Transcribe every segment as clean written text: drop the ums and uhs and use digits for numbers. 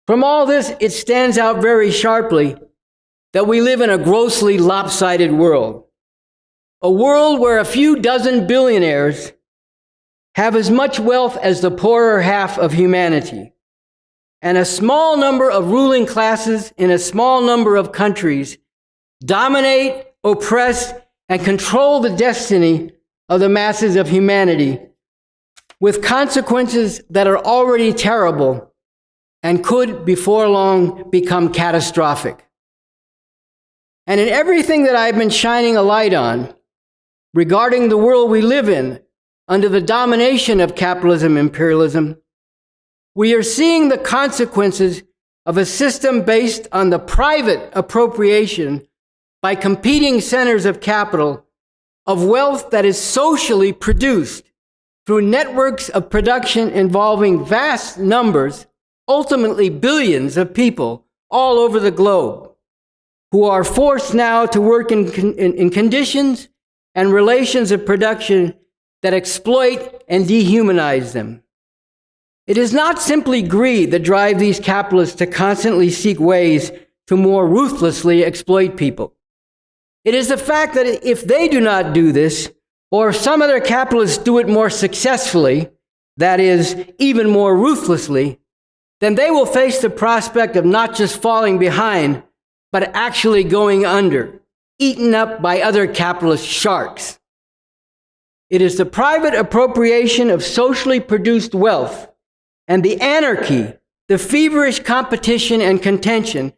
From all this, it stands out very sharply that we live in a grossly lopsided world. A world where a few dozen billionaires have as much wealth as the poorer half of humanity, and a small number of ruling classes in a small number of countries dominate, oppress, and control the destiny of the masses of humanity, with consequences that are already terrible and could before long become catastrophic. And in everything that I've been shining a light on regarding the world we live in under the domination of capitalism-imperialism, we are seeing the consequences of a system based on the private appropriation by competing centers of capital of wealth that is socially produced through networks of production involving vast numbers, ultimately billions of people all over the globe, who are forced now to work in conditions and relations of production that exploit and dehumanize them. It is not simply greed that drives these capitalists to constantly seek ways to more ruthlessly exploit people. It is the fact that if they do not do this, or if some other capitalists do it more successfully, that is, even more ruthlessly, then they will face the prospect of not just falling behind, but actually going under, eaten up by other capitalist sharks. It is the private appropriation of socially produced wealth and the anarchy, the feverish competition and contention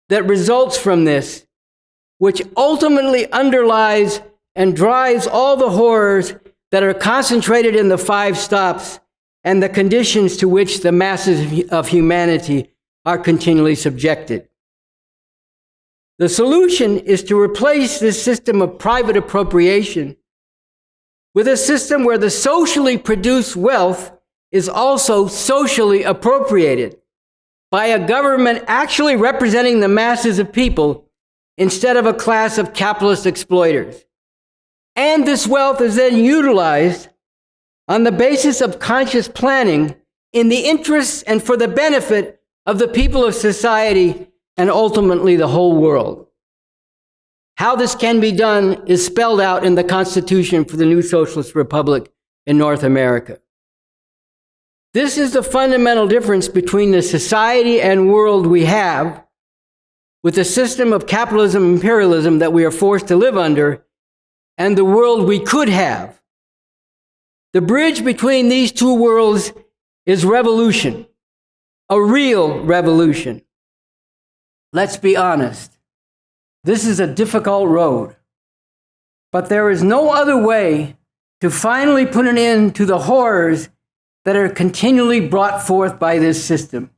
that results from this, which ultimately underlies and drives all the horrors that are concentrated in the 5 stops and the conditions to which the masses of humanity are continually subjected. The solution is to replace this system of private appropriation with a system where the socially produced wealth is also socially appropriated by a government actually representing the masses of people instead of a class of capitalist exploiters. And this wealth is then utilized on the basis of conscious planning in the interests and for the benefit of the people of society and ultimately the whole world. How this can be done is spelled out in the Constitution for the new Socialist Republic in North America. This is the fundamental difference between the society and world we have with the system of capitalism-imperialism that we are forced to live under and the world we could have. The bridge between these two worlds is revolution, a real revolution. Let's be honest, this is a difficult road, but there is no other way to finally put an end to the horrors that are continually brought forth by this system.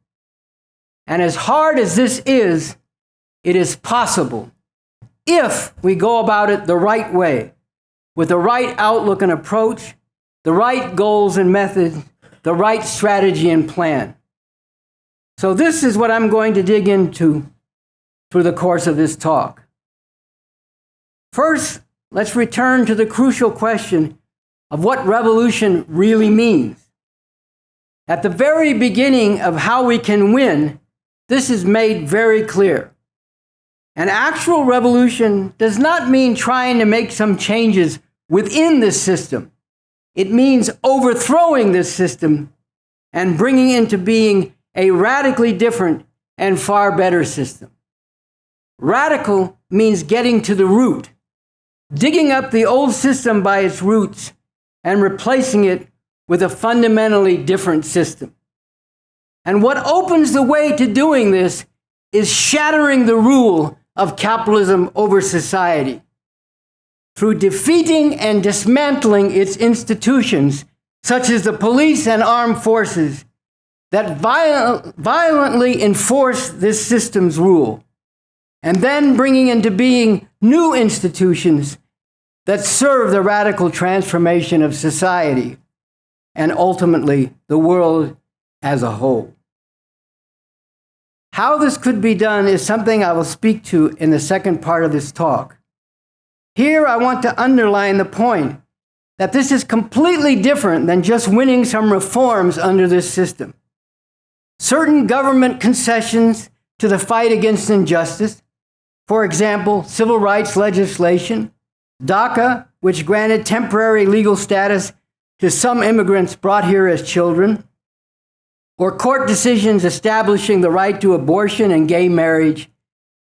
And as hard as this is, it is possible if we go about it the right way, with the right outlook and approach, the right goals and methods, the right strategy and plan. So this is what I'm going to dig into through the course of this talk. First, let's return to the crucial question of what revolution really means. At the very beginning of how we can win, this is made very clear. An actual revolution does not mean trying to make some changes within this system. It means overthrowing this system and bringing into being a radically different and far better system. Radical means getting to the root, digging up the old system by its roots and replacing it with a fundamentally different system. And what opens the way to doing this is shattering the rule of capitalism over society through defeating and dismantling its institutions, such as the police and armed forces, that violently enforce this system's rule, and then bringing into being new institutions that serve the radical transformation of society and ultimately the world as a whole. How this could be done is something I will speak to in the second part of this talk. Here I want to underline the point that this is completely different than just winning some reforms under this system. certain government concessions to the fight against injustice, for example, civil rights legislation, DACA, which granted temporary legal status to some immigrants brought here as children, or court decisions establishing the right to abortion and gay marriage.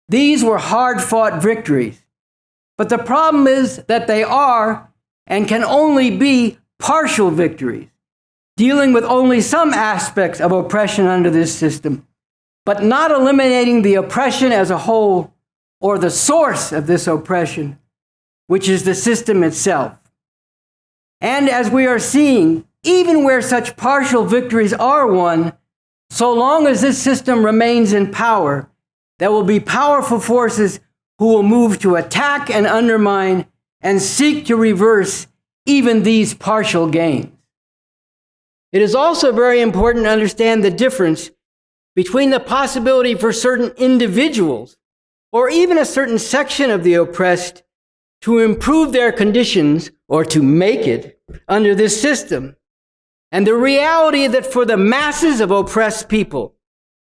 These were hard-fought victories. But the problem is that they are and can only be partial victories, dealing with only some aspects of oppression under this system, but not eliminating the oppression as a whole or the source of this oppression, which is the system itself. And as we are seeing, even where such partial victories are won, so long as this system remains in power, there will be powerful forces who will move to attack and undermine and seek to reverse even these partial gains. It is also very important to understand the difference between the possibility for certain individuals or even a certain section of the oppressed to improve their conditions or to make it under this system, and the reality that for the masses of oppressed people,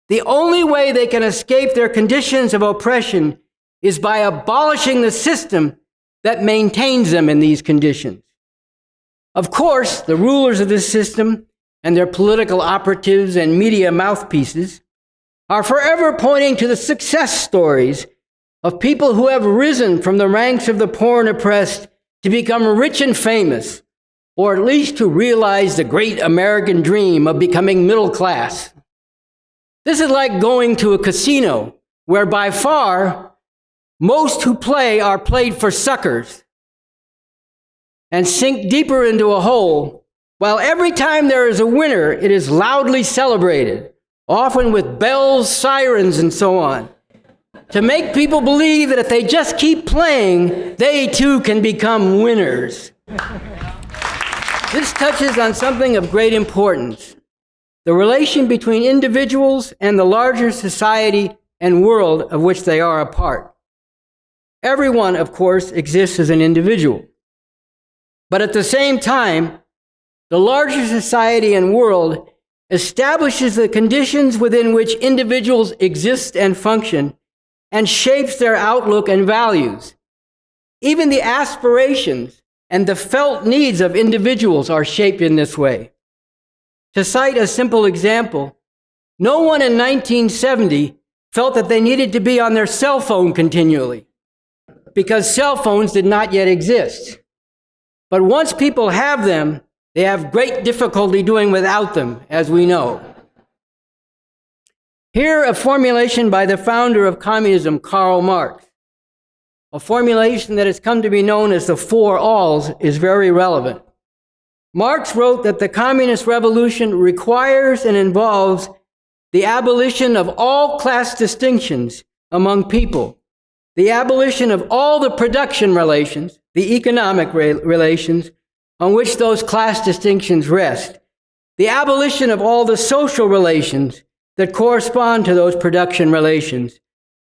the only way they can escape their conditions of oppression is by abolishing the system that maintains them in these conditions. Of course, the rulers of this system and their political operatives and media mouthpieces are forever pointing to the success stories of people who have risen from the ranks of the poor and oppressed to become rich and famous, or at least to realize the great American dream of becoming middle class. This is like going to a casino where by far most who play are played for suckers and sink deeper into a hole, while every time there is a winner, it is loudly celebrated, often with bells, sirens, and so on, to make people believe that if they just keep playing, they too can become winners. This touches on something of great importance: the relation between individuals and the larger society and world of which they are a part. Everyone, of course, exists as an individual. But at the same time, the larger society and world establishes the conditions within which individuals exist and function and shapes their outlook and values. Even the aspirations and the felt needs of individuals are shaped in this way. To cite a simple example, no one in 1970 felt that they needed to be on their cell phone continually, because cell phones did not yet exist. But once people have them, they have great difficulty doing without them, as we know. Here, a formulation by the founder of communism, Karl Marx, a formulation that has come to be known as the Four Alls, is very relevant. Marx wrote that the communist revolution requires and involves the abolition of all class distinctions among people, the abolition of all the production relations, the economic relations on which those class distinctions rest, the abolition of all the social relations that correspond to those production relations,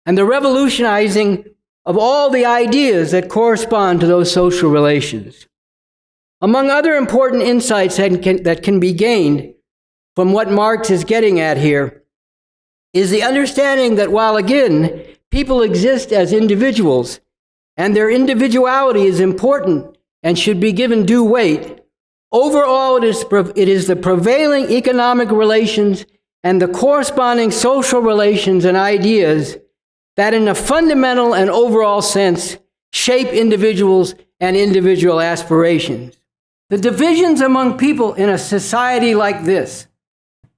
and the revolutionizing of all the ideas that correspond to those social relations. Among other important insights that can be gained from what Marx is getting at here is the understanding that while, again, people exist as individuals, and their individuality is important and should be given due weight, overall it is the prevailing economic relations and the corresponding social relations and ideas that in a fundamental and overall sense shape individuals and individual aspirations. The divisions among people in a society like this,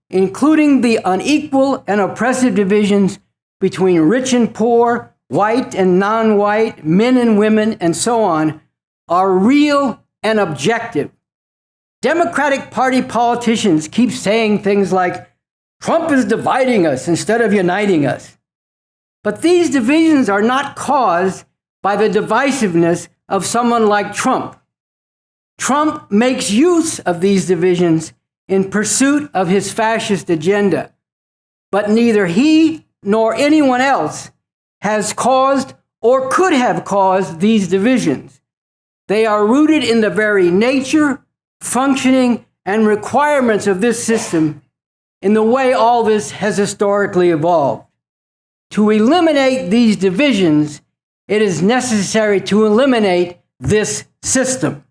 including the unequal and oppressive divisions between rich and poor, white and non-white, men and women, and so on, are real and objective. Democratic Party politicians keep saying things like, Trump is dividing us instead of uniting us. But these divisions are not caused by the divisiveness of someone like Trump. Trump makes use of these divisions in pursuit of his fascist agenda, but neither he nor anyone else has caused or could have caused these divisions. They are rooted in the very nature, functioning, and requirements of this system, in the way all this has historically evolved. To eliminate these divisions, it is necessary to eliminate this system.